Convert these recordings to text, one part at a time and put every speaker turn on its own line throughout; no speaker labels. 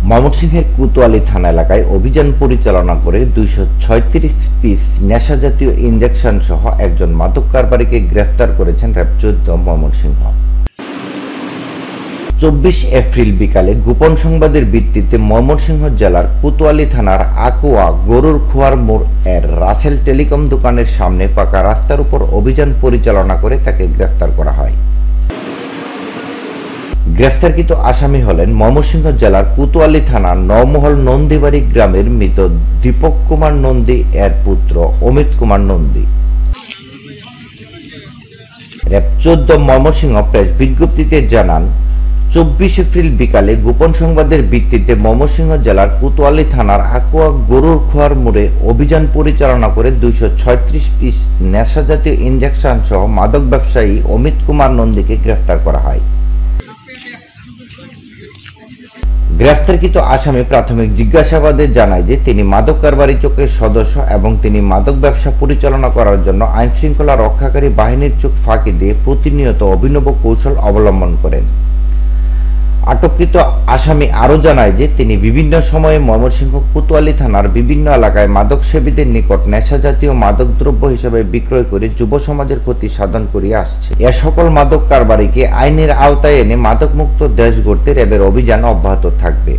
ময়মনসিংহের কোতোয়ালী থানা এলাকায় অভিযান পরিচালনা করে ২৩৬ পিস নেশাজাতীয় ইনজেকশন সহ একজন মাদক কারবারিকে গ্রেফতার করেছেন র্যাব ১৪ ময়মনসিংহ। ২৪ এপ্রিল বিকালে গোপন সংবাদের ভিত্তিতে ময়মনসিংহ জেলার কোতোয়ালী থানার আকোয়া গরুর খোয়ার মোড় এর রাসেল টেলিকম দোকানের সামনে পাকা রাস্তার উপর অভিযান পরিচালনা করে তাকে গ্রেফতার করা হয়। গ্রেফতারকৃত আসামি হলেন ময়মনসিংহ জেলার কোতোয়ালী থানার নওমহল নন্দীবাড়ি গ্রামের মৃত দীপক কুমার নন্দী এর পুত্র অমিত কুমার নন্দী। র্যাব ১৪ ময়মনসিংহ প্রেস বিজ্ঞপ্তিতে জানান, ২৪ এপ্রিল বিকালে গোপন সংবাদের ভিত্তিতে ময়মনসিংহ জেলার কোতোয়ালী থানার আকোয়া গরুর খোয়ার মোড়ে অভিযান পরিচালনা করে ২৩৬ পিস নেশাজাতীয় ইনজেকশন সহ মাদক ব্যবসায়ী অমিত কুমার নন্দীকে গ্রেফতার করা হয়। গ্রেফতারকৃত আসামি প্রাথমিক জিজ্ঞাসাবাদে জানায় যে তিনি মাদক কারবারি চক্রের সদস্য এবং তিনি মাদক ব্যবসা পরিচালনা করার জন্য আইনশৃঙ্খলা রক্ষাকারী বাহিনীর চোখ ফাঁকি দিয়ে প্রতিনিয়ত অভিনব কৌশল অবলম্বন করেন। আটককৃত আসামি আরও জানায় যে তিনি বিভিন্ন সময়ে ময়মনসিংহ কোতোয়ালী থানার বিভিন্ন এলাকায় মাদক সেবীদের নিকট নেশাজাতীয় মাদকদ্রব্য হিসেবে বিক্রয় করে যুব সমাজের ক্ষতি সাধন করিয়া আসছে। এ সকল মাদক কারবারিকে আইনের আওতায় এনে মাদকমুক্ত দেশ গড়তে র্যাবের অভিযান অব্যাহত থাকবে।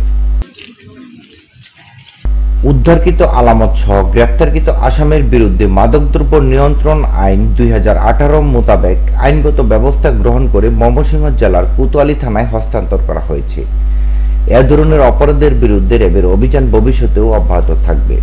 উদ্ধারকৃত আলামত সহ গ্রেফতারকৃত আসামির বিরুদ্ধে মাদকদ্রব্য নিয়ন্ত্রণ আইন ২০১৮ মোতাবেক আইনগত ব্যবস্থা গ্রহণ করে ময়মনসিংহ জেলার কোতোয়ালী থানায় হস্তান্তর করা হয়েছে। এ ধরনের অপরাধের বিরুদ্ধে র্যাবের অভিযান ভবিষ্যতেও অব্যাহত থাকবে।